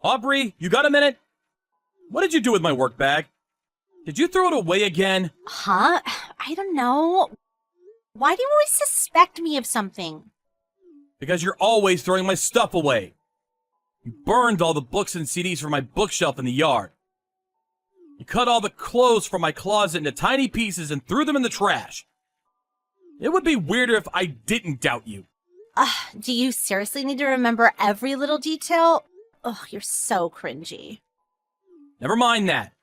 Aubrey, you got a minute? What did you do with my work bag? Did you throw it away again? Huh? I don't know. Why do you always suspect me of something? Because you're always throwing my stuff away. You burned all the books and CDs from my bookshelf in the yard. You cut all the clothes from my closet into tiny pieces and threw them in the trash. It would be weirder if I didn't doubt you. Do you seriously need to remember every little detail? Ugh, you're so cringy. Never mind that.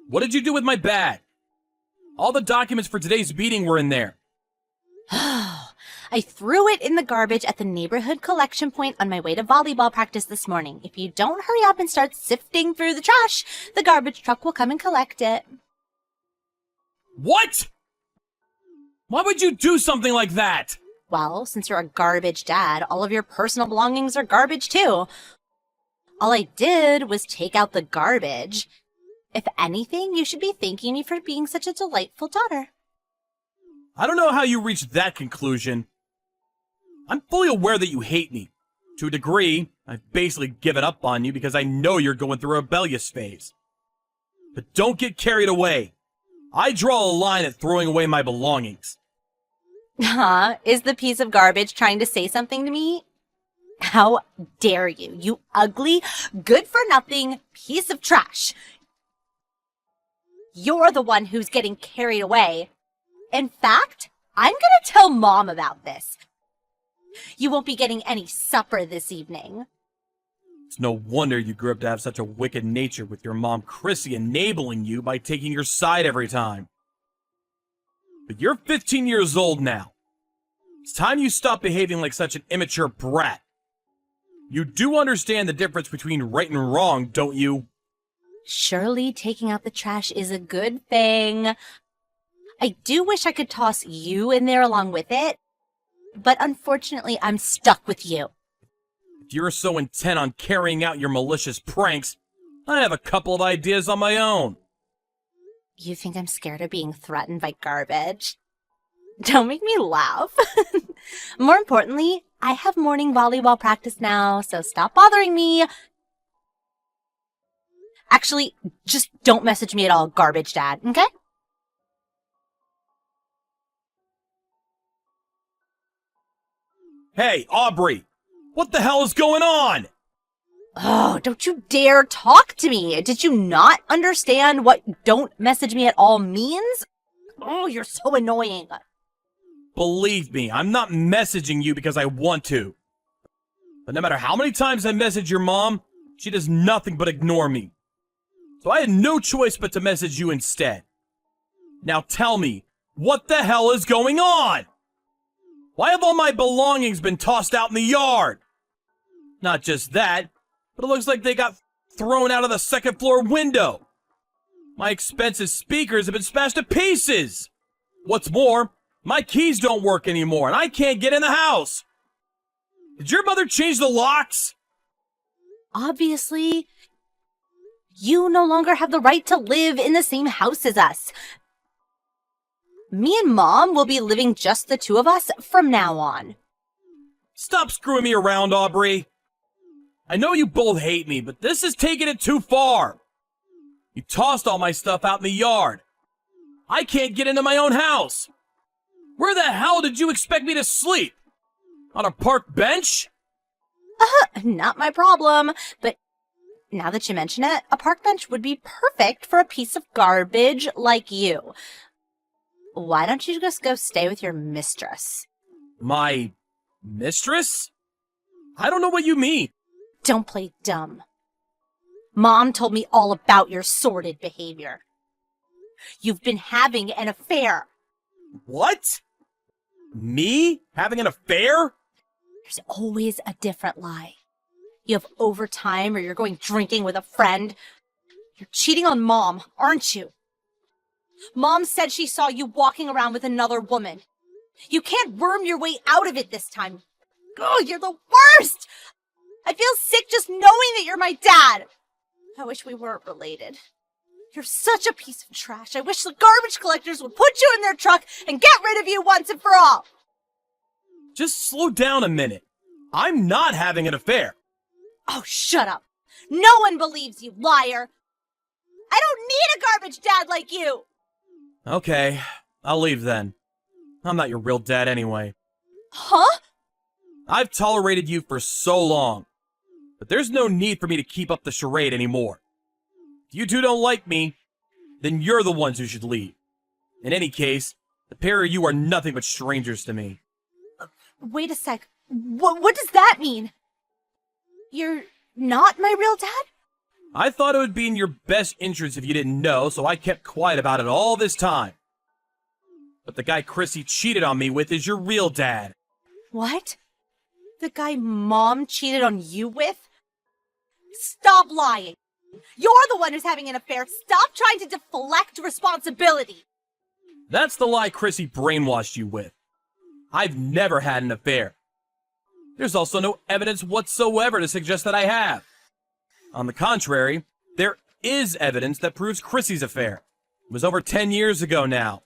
What did you do with my bag? All the documents for today's meeting were in there. I threw it in the garbage at the neighborhood collection point on my way to volleyball practice this morning. If you don't hurry up and start sifting through the trash, the garbage truck will come and collect it. What? Why would you do something like that? Well, since you're a garbage dad, all of your personal belongings are garbage too. All I did was take out the garbage. If anything, you should be thanking me for being such a delightful daughter. I don't know how you reached that conclusion. I'm fully aware that you hate me. To a degree, I've basically given up on you because I know you're going through a rebellious phase. But don't get carried away. I draw a line at throwing away my belongings. Is the piece of garbage trying to say something to me? How dare you, you ugly, good-for-nothing piece of trash. You're the one who's getting carried away. In fact, I'm gonna tell Mom about this. You won't be getting any supper this evening. It's no wonder you grew up to have such a wicked nature with your mom Chrissy enabling you by taking your side every time. But you're 15 years old now. It's time you stop behaving like such an immature brat. You do understand the difference between right and wrong, don't you? Surely taking out the trash is a good thing. I do wish I could toss you in there along with it, but unfortunately I'm stuck with you. If you're so intent on carrying out your malicious pranks, I have a couple of ideas on my own. You think I'm scared of being threatened by garbage? Don't make me laugh. More importantly, I have morning volleyball practice now, so stop bothering me. Actually, just don't message me at all, garbage dad, okay? Hey, Aubrey! What the hell is going on? Oh, don't you dare talk to me. Did you not understand what don't message me at all means? Oh, you're so annoying. Believe me, I'm not messaging you because I want to. But no matter how many times I message your mom, she does nothing but ignore me. So I had no choice but to message you instead. Now tell me, what the hell is going on? Why have all my belongings been tossed out in the yard? Not just that, but it looks like they got thrown out of the second floor window. My expensive speakers have been smashed to pieces. What's more, my keys don't work anymore and I can't get in the house. Did your mother change the locks? Obviously, you no longer have the right to live in the same house as us. Me and Mom will be living just the two of us from now on. Stop screwing me around, Aubrey. I know you both hate me, but this is taking it too far. You tossed all my stuff out in the yard. I can't get into my own house. Where the hell did you expect me to sleep? On a park bench? Not my problem, but now that you mention it, a park bench would be perfect for a piece of garbage like you. Why don't you just go stay with your mistress? My mistress? I don't know what you mean. Don't play dumb. Mom told me all about your sordid behavior. You've been having an affair. What? Me? Having an affair? There's always a different lie. You have overtime or you're going drinking with a friend. You're cheating on Mom, aren't you? Mom said she saw you walking around with another woman. You can't worm your way out of it this time. Oh, you're the worst! I feel sick just knowing that you're my dad. I wish we weren't related. You're such a piece of trash. I wish the garbage collectors would put you in their truck and get rid of you once and for all. Just slow down a minute. I'm not having an affair. Oh, shut up. No one believes you, liar! I don't need a garbage dad like you! Okay, I'll leave then. I'm not your real dad anyway. Huh? I've tolerated you for so long, but there's no need for me to keep up the charade anymore. If you two don't like me, then you're the ones who should leave. In any case, the pair of you are nothing but strangers to me. Wait a sec. What does that mean? You're not my real dad? I thought it would be in your best interest if you didn't know, so I kept quiet about it all this time. But the guy Chrissy cheated on me with is your real dad. What? The guy Mom cheated on you with? Stop lying! You're the one who's having an affair. Stop trying to deflect responsibility. That's the lie Chrissy brainwashed you with. I've never had an affair. There's also no evidence whatsoever to suggest that I have. On the contrary, there is evidence that proves Chrissy's affair. It was over 10 years ago now.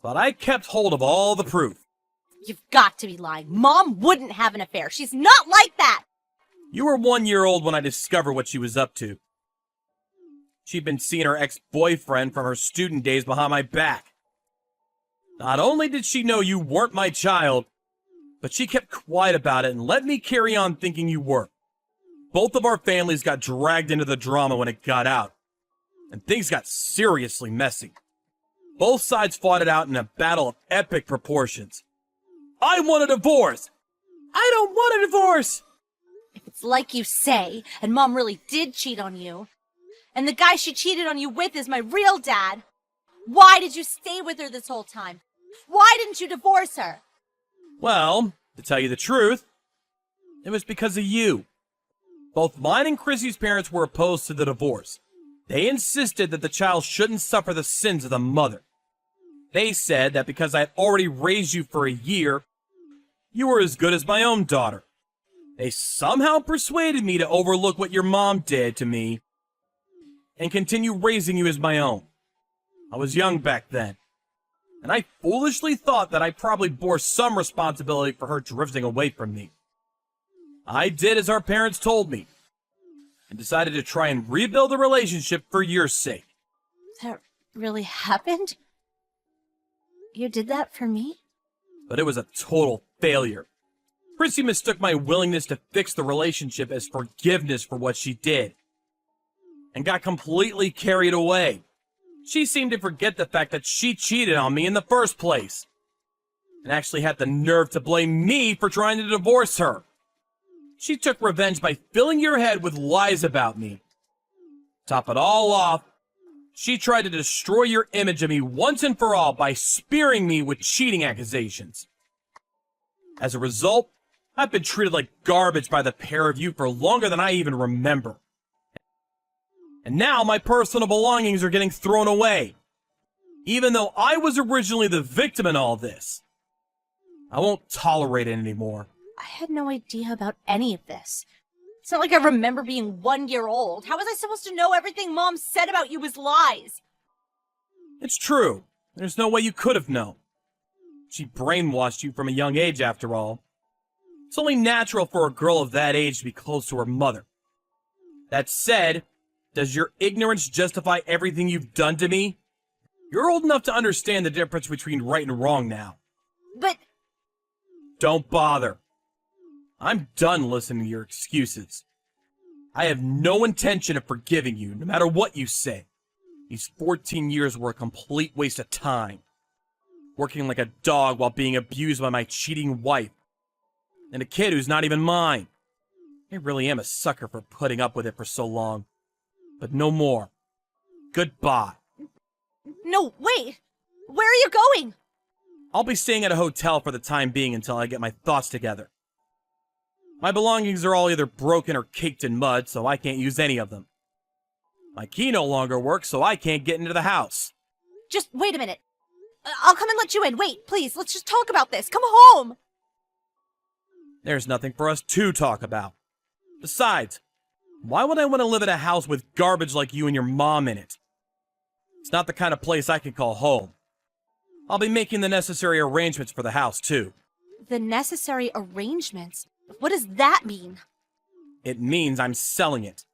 But I kept hold of all the proof. You've got to be lying. Mom wouldn't have an affair. She's not like that! You were 1 year old when I discovered what she was up to. She'd been seeing her ex-boyfriend from her student days behind my back. Not only did she know you weren't my child, but she kept quiet about it and let me carry on thinking you were. Both of our families got dragged into the drama when it got out, and things got seriously messy. Both sides fought it out in a battle of epic proportions. I want a divorce! I don't want a divorce! If it's like you say, and Mom really did cheat on you, and the guy she cheated on you with is my real dad, why did you stay with her this whole time? Why didn't you divorce her? Well, to tell you the truth, it was because of you. Both mine and Chrissy's parents were opposed to the divorce. They insisted that the child shouldn't suffer the sins of the mother. They said that because I had already raised you for a year, you were as good as my own daughter. They somehow persuaded me to overlook what your mom did to me and continue raising you as my own. I was young back then, and I foolishly thought that I probably bore some responsibility for her drifting away from me. I did as our parents told me, and decided to try and rebuild the relationship for your sake. That really happened? You did that for me? But it was a total failure. Chrissy mistook my willingness to fix the relationship as forgiveness for what she did, and got completely carried away. She seemed to forget the fact that she cheated on me in the first place, and actually had the nerve to blame me for trying to divorce her. She took revenge by filling your head with lies about me. Top it all off, she tried to destroy your image of me once and for all by spearing me with cheating accusations. As a result, I've been treated like garbage by the pair of you for longer than I even remember. And now my personal belongings are getting thrown away, even though I was originally the victim in all this. I won't tolerate it anymore. I had no idea about any of this. It's not like I remember being 1 year old. How was I supposed to know everything Mom said about you was lies? It's true. There's no way you could have known. She brainwashed you from a young age, after all. It's only natural for a girl of that age to be close to her mother. That said, does your ignorance justify everything you've done to me? You're old enough to understand the difference between right and wrong now. But... Don't bother. I'm done listening to your excuses. I have no intention of forgiving you, no matter what you say. These 14 years were a complete waste of time. Working like a dog while being abused by my cheating wife. And a kid who's not even mine. I really am a sucker for putting up with it for so long. But no more. Goodbye. No, wait! Where are you going? I'll be staying at a hotel for the time being until I get my thoughts together. My belongings are all either broken or caked in mud, so I can't use any of them. My key no longer works, so I can't get into the house. Just wait a minute. I'll come and let you in. Wait, please, let's just talk about this. Come home! There's nothing for us to talk about. Besides, why would I want to live in a house with garbage like you and your mom in it? It's not the kind of place I can call home. I'll be making the necessary arrangements for the house, too. The necessary arrangements? What does that mean? It means I'm selling it.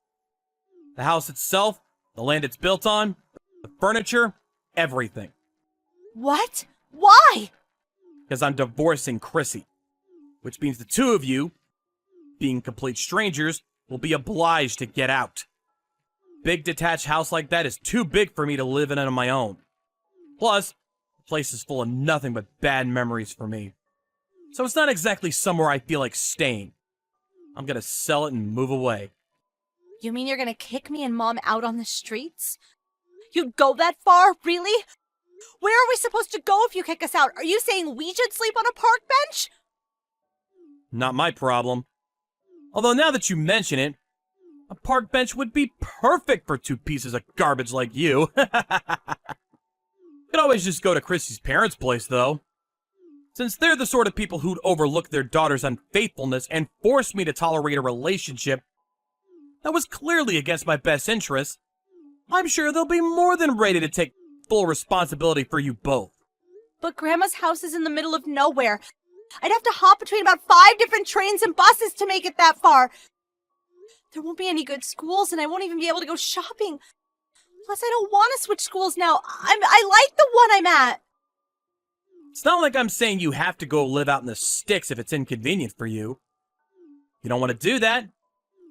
The house itself, the land it's built on, the furniture, everything. What? Why? Because I'm divorcing Chrissy. Which means the two of you, being complete strangers, will be obliged to get out. Big detached house like that is too big for me to live in on my own. Plus, the place is full of nothing but bad memories for me. So it's not exactly somewhere I feel like staying. I'm gonna sell it and move away. You mean you're gonna kick me and Mom out on the streets? You'd go that far? Really? Where are we supposed to go if you kick us out? Are you saying we should sleep on a park bench? Not my problem. Although now that you mention it, a park bench would be perfect for two pieces of garbage like you. Could always just go to Chrissy's parents' place, though. Since they're the sort of people who'd overlook their daughter's unfaithfulness and force me to tolerate a relationship that was clearly against my best interests, I'm sure they'll be more than ready to take full responsibility for you both. But Grandma's house is in the middle of nowhere. I'd have to hop between about 5 different trains and buses to make it that far. There won't be any good schools, and I won't even be able to go shopping. Plus, I don't want to switch schools now. I like the one I'm at. It's not like I'm saying you have to go live out in the sticks if it's inconvenient for you. You don't want to do that?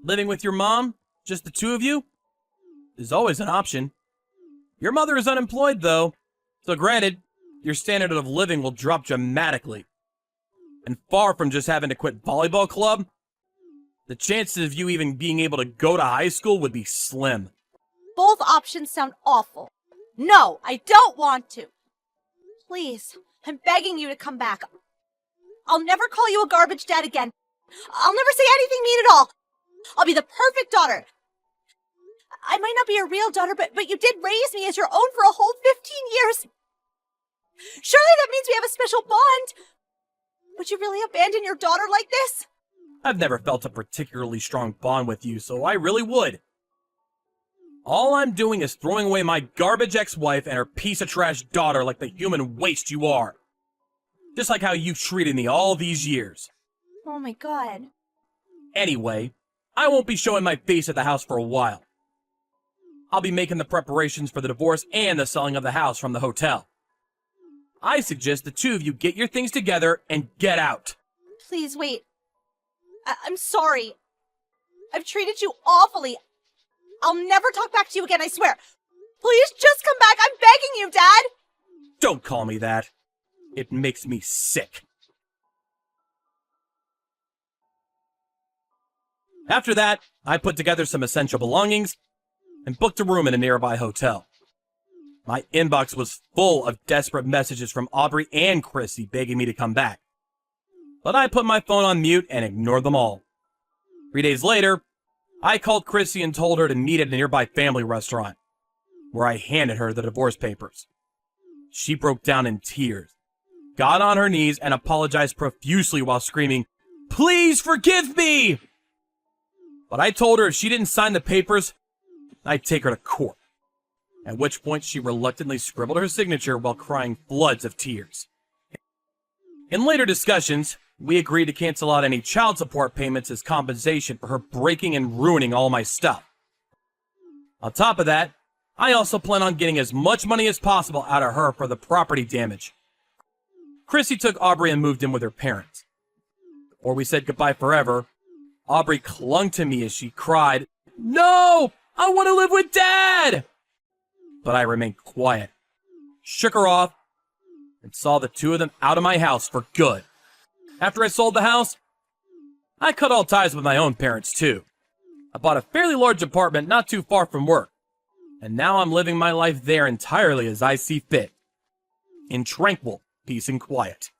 Living with your mom, just the two of you, is always an option. Your mother is unemployed, though, so granted, your standard of living will drop dramatically. And far from just having to quit volleyball club, the chances of you even being able to go to high school would be slim. Both options sound awful. No, I don't want to. Please, I'm begging you to come back. I'll never call you a garbage dad again. I'll never say anything mean at all. I'll be the perfect daughter. I might not be a real daughter, but you did raise me as your own for a whole 15 years. Surely that means we have a special bond. Would you really abandon your daughter like this? I've never felt a particularly strong bond with you, so I really would. All I'm doing is throwing away my garbage ex-wife and her piece of trash daughter like the human waste you are. Just like how you've treated me all these years. Oh my God. Anyway, I won't be showing my face at the house for a while. I'll be making the preparations for the divorce and the selling of the house from the hotel. I suggest the two of you get your things together and get out. Please wait. I'm sorry. I've treated you awfully. I'll never talk back to you again, I swear. Please just come back. I'm begging you, Dad. Don't call me that. It makes me sick. After that, I put together some essential belongings and booked a room in a nearby hotel. My inbox was full of desperate messages from Aubrey and Chrissy begging me to come back. But I put my phone on mute and ignored them all. 3 days later, I called Chrissy and told her to meet at a nearby family restaurant, where I handed her the divorce papers. She broke down in tears, got on her knees, and apologized profusely while screaming, "Please forgive me!" But I told her if she didn't sign the papers, I'd take her to court. At which point she reluctantly scribbled her signature while crying floods of tears. In later discussions, we agreed to cancel out any child support payments as compensation for her breaking and ruining all my stuff. On top of that, I also plan on getting as much money as possible out of her for the property damage. Chrissy took Aubrey and moved in with her parents. Before we said goodbye forever, Aubrey clung to me as she cried, "No! I want to live with Dad!" But I remained quiet, shook her off, and saw the two of them out of my house for good. After I sold the house, I cut all ties with my own parents too. I bought a fairly large apartment not too far from work, and now I'm living my life there entirely as I see fit, in tranquil peace and quiet.